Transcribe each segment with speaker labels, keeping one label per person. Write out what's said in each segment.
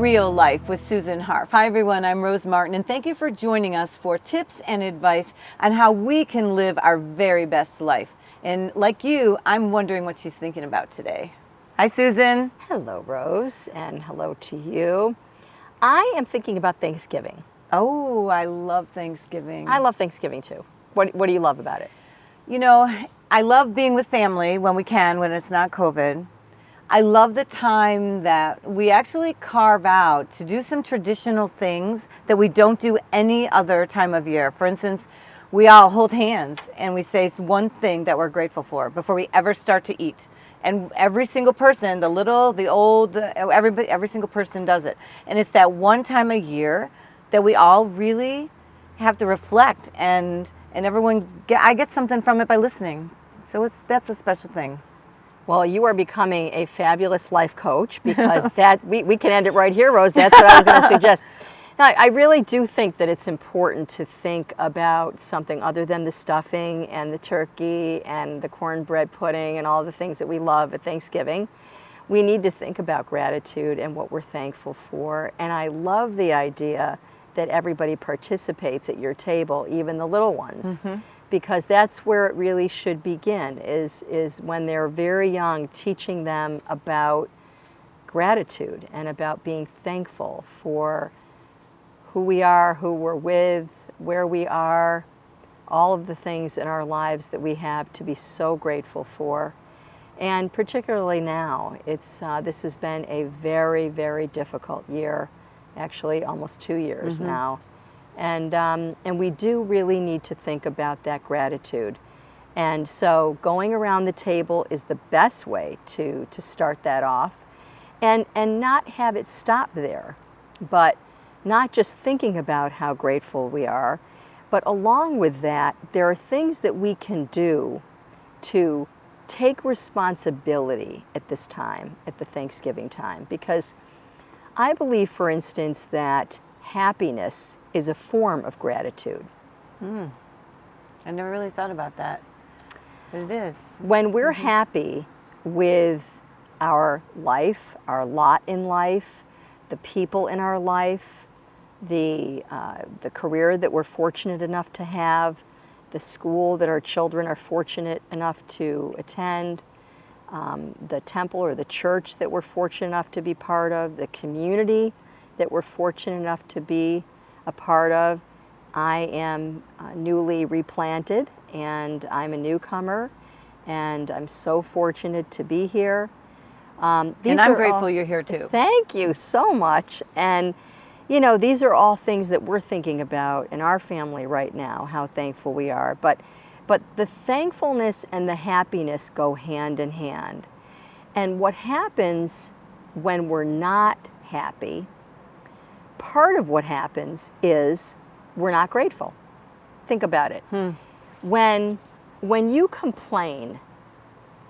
Speaker 1: Real Life with Susan Harf. Hi everyone, I'm Rose Martin, and thank you for joining us for tips and advice on how we can live our very best life. And like you, I'm wondering what she's thinking about today. Hi Susan.
Speaker 2: Hello Rose, and hello to you. I am thinking about Thanksgiving.
Speaker 1: Oh, I love Thanksgiving.
Speaker 2: I love Thanksgiving too. What do you love about it?
Speaker 1: You know, I love being with family when we can, when it's not COVID. I love the time that we actually carve out to do some traditional things that we don't do any other time of year. For instance, we all hold hands and we say one thing that we're grateful for before we ever start to eat. And every single person, the little, the old, every single person does it. And it's that one time a year that we all really have to reflect, and I get something from it by listening. So that's a special thing.
Speaker 2: Well, you are becoming a fabulous life coach, because we can end it right here, Rose. That's what I was going to suggest. Now, I really do think that it's important to think about something other than the stuffing and the turkey and the cornbread pudding and all the things that we love at Thanksgiving. We need to think about gratitude and what we're thankful for. And I love the idea that everybody participates at your table, even the little ones. Mm-hmm. Because that's where it really should begin, is when they're very young, teaching them about gratitude and about being thankful for who we are, who we're with, where we are, all of the things in our lives that we have to be so grateful for. And particularly now, this has been a very, very difficult year, actually almost 2 years mm-hmm. now. And we do really need to think about that gratitude. And so going around the table is the best way to start that off, and not have it stop there, but not just thinking about how grateful we are, but along with that, there are things that we can do to take responsibility at this time, at the Thanksgiving time. Because I believe, for instance, that happiness is a form of gratitude.
Speaker 1: I never really thought about that, but it is.
Speaker 2: When we're
Speaker 1: mm-hmm.
Speaker 2: happy with our life, our lot in life, the people in our life, the career that we're fortunate enough to have, the school that our children are fortunate enough to attend, the temple or the church that we're fortunate enough to be part of, the community that we're fortunate enough to be a part of. I am newly replanted, and I'm a newcomer, and I'm so fortunate to be here.
Speaker 1: And I'm grateful you're here too.
Speaker 2: Thank you so much. And you know, these are all things that we're thinking about in our family right now, how thankful we are. But the thankfulness and the happiness go hand in hand. And what happens when we're not happy, part of what happens is we're not grateful. Think about it. When you complain,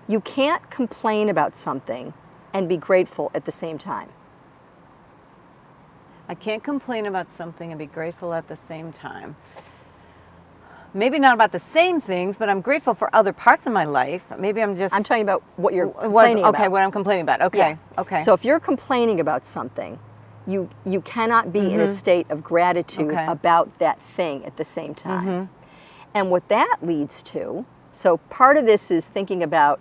Speaker 2: you can't complain about something and be grateful at the same time.
Speaker 1: I can't complain about something and be grateful at the same time. Maybe not about the same things, but I'm grateful for other parts of my life. Maybe I'm
Speaker 2: talking about what you're complaining about.
Speaker 1: Okay, what I'm complaining about. Okay, yeah. Okay.
Speaker 2: So if you're complaining about something, you cannot be mm-hmm. in a state of gratitude okay. about that thing at the same time. Mm-hmm. And what that leads to, so part of this is thinking about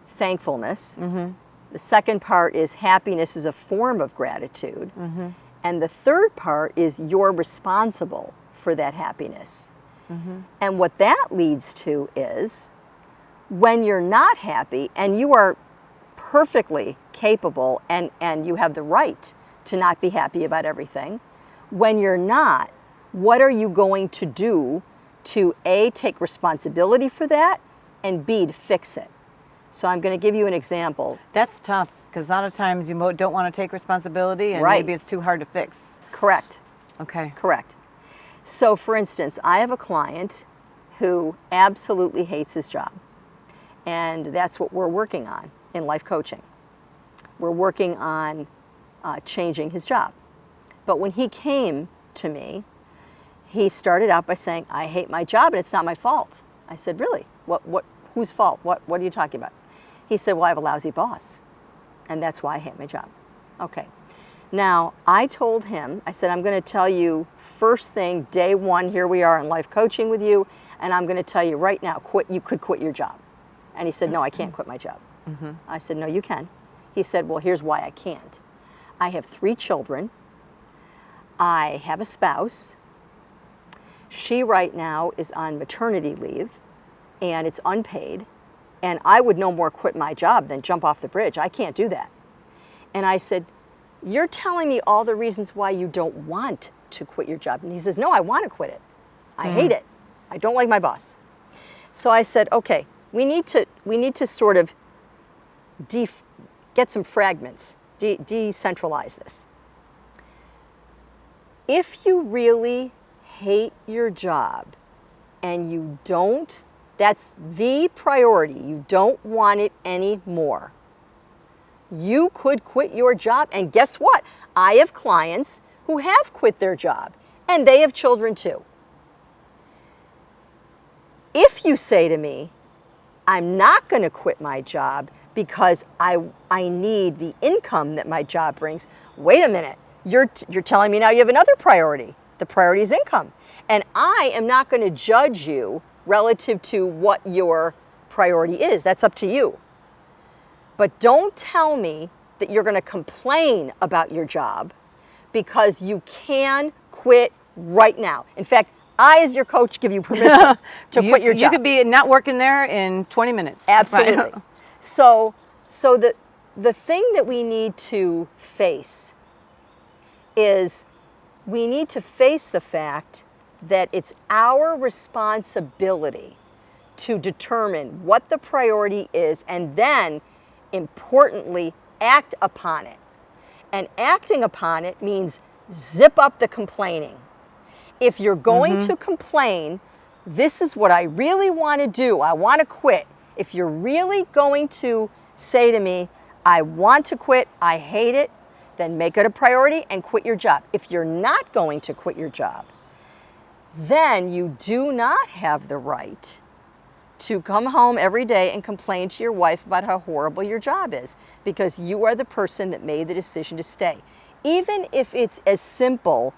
Speaker 2: thankfulness. Mm-hmm. The second part is happiness is a form of gratitude. Mm-hmm. And the third part is you're responsible for that happiness. Mm-hmm. And what that leads to is when you're not happy, and you are perfectly capable and you have the right to not be happy about everything, when you're not, what are you going to do to A, take responsibility for that, and B, to fix it? So I'm going to give you an example.
Speaker 1: That's tough, because a lot of times you don't want to take responsibility, and
Speaker 2: right.
Speaker 1: maybe it's too hard to fix.
Speaker 2: Correct.
Speaker 1: Okay.
Speaker 2: Correct. So for instance, I have a client who absolutely hates his job. And that's what we're working on in life coaching. We're working on changing his job. But when he came to me, he started out by saying, I hate my job and it's not my fault. I said, really? Whose fault? What are you talking about? He said, well, I have a lousy boss, and that's why I hate my job. Okay. Now, I told him, I said, I'm going to tell you first thing, day one, here we are in life coaching with you, and I'm going to tell you right now, you could quit your job. And he said, no, I can't quit my job. I said, no, you can. He said, well, here's why I can't. I have 3 children. I have a spouse. She right now is on maternity leave, and it's unpaid. And I would no more quit my job than jump off the bridge. I can't do that. And I said, you're telling me all the reasons why you don't want to quit your job. And he says, no, I want to quit it. I hate it. I don't like my boss. So I said, okay, we need to sort of get some fragments, decentralize this. If you really hate your job and you don't, that's the priority, you don't want it anymore, you could quit your job. And guess what? I have clients who have quit their job and they have children too. If you say to me, I'm not going to quit my job because I need the income that my job brings, wait a minute, you're telling me now you have another priority. The priority is income. And I am not going to judge you relative to what your priority is. That's up to you. But don't tell me that you're going to complain about your job because you can quit right now. In fact, I, as your coach, give you permission to quit your job.
Speaker 1: You could be not working there in 20 minutes.
Speaker 2: Absolutely.
Speaker 1: Right?
Speaker 2: So the thing that we need to face is we need to face the fact that it's our responsibility to determine what the priority is and then, importantly, act upon it. And acting upon it means zip up the complaining. If you're going to complain, this is what I really want to do, I want to quit. If you're really going to say to me, I want to quit, I hate it, then make it a priority and quit your job. If you're not going to quit your job, then you do not have the right to come home every day and complain to your wife about how horrible your job is, because you are the person that made the decision to stay. Even if it's as simple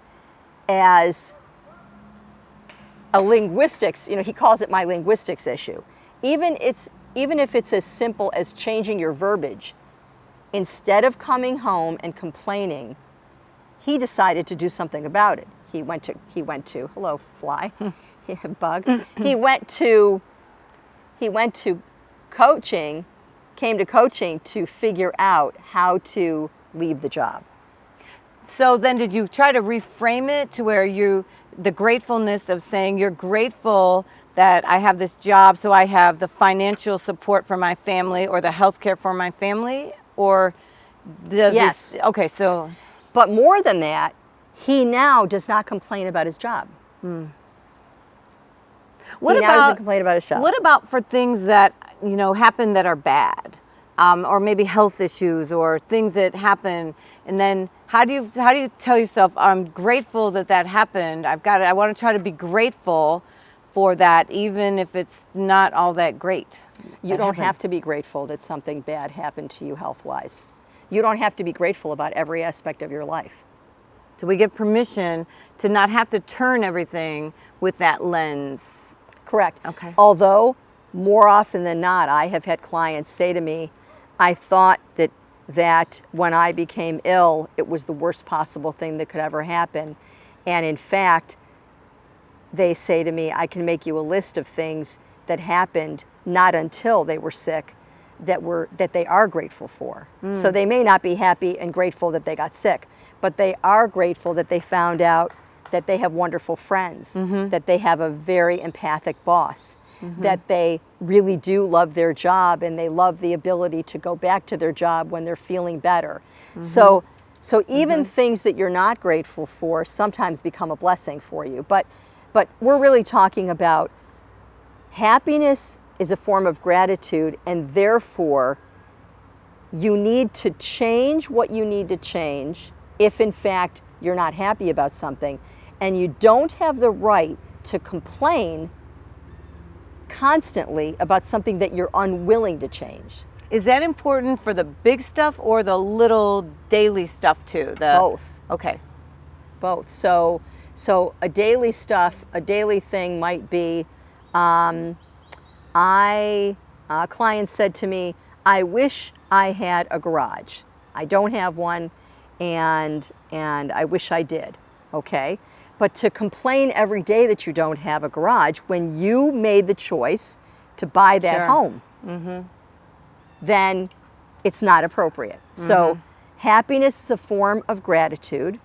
Speaker 2: as a linguistics, he calls it my linguistics issue. Even if it's as simple as changing your verbiage, instead of coming home and complaining, he decided to do something about it. He went to hello fly, bug. He went to coaching, came to coaching to figure out how to leave the job.
Speaker 1: So then did you try to reframe it to where the gratefulness of saying you're grateful that I have this job so I have the financial support for my family or the health care for my family? Or does
Speaker 2: yes.
Speaker 1: Okay, so.
Speaker 2: But more than that, he now does not complain about his job.
Speaker 1: What
Speaker 2: he now doesn't complain about his job.
Speaker 1: What about for things that happen that are bad, or maybe health issues or things that happen, and then how do you tell yourself, I'm grateful that happened. I want to try to be grateful for that, even if it's not all that great.
Speaker 2: You don't have to be grateful that something bad happened to you health-wise. You don't have to be grateful about every aspect of your life.
Speaker 1: So we give permission to not have to turn everything with that lens.
Speaker 2: Correct.
Speaker 1: Okay.
Speaker 2: Although, more often than not, I have had clients say to me, I thought that when I became ill, it was the worst possible thing that could ever happen. And in fact, they say to me, I can make you a list of things that happened not until they were sick that they are grateful for. So they may not be happy and grateful that they got sick, but they are grateful that they found out that they have wonderful friends, that they have a very empathic boss, that they really do love their job and they love the ability to go back to their job when they're feeling better. So even things that you're not grateful for sometimes become a blessing for you. But we're really talking about happiness is a form of gratitude, and therefore you need to change what you need to change if in fact you're not happy about something, and you don't have the right to complain constantly about something that you're unwilling to change.
Speaker 1: Is that important for the big stuff or the little daily stuff too?
Speaker 2: Both.
Speaker 1: Okay.
Speaker 2: Both. So a daily thing might be, a client said to me, I wish I had a garage. I don't have one, and I wish I did. Okay? But to complain every day that you don't have a garage when you made the choice to buy that
Speaker 1: Sure.
Speaker 2: home, then it's not appropriate. So happiness is a form of gratitude.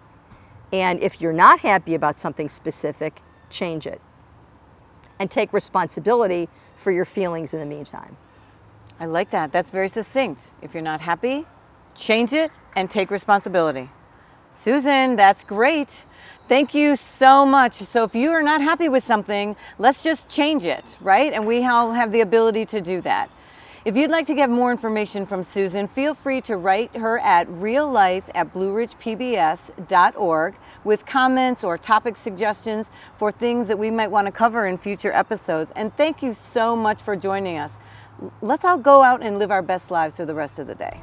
Speaker 2: And if you're not happy about something specific, change it. And take responsibility for your feelings in the meantime.
Speaker 1: I like that. That's very succinct. If you're not happy, change it and take responsibility. Susan, that's great. Thank you so much. So if you are not happy with something, let's just change it, right? And we all have the ability to do that. If you'd like to get more information from Susan, feel free to write her at reallife@blueridgepbs.org with comments or topic suggestions for things that we might want to cover in future episodes. And thank you so much for joining us. Let's all go out and live our best lives for the rest of the day.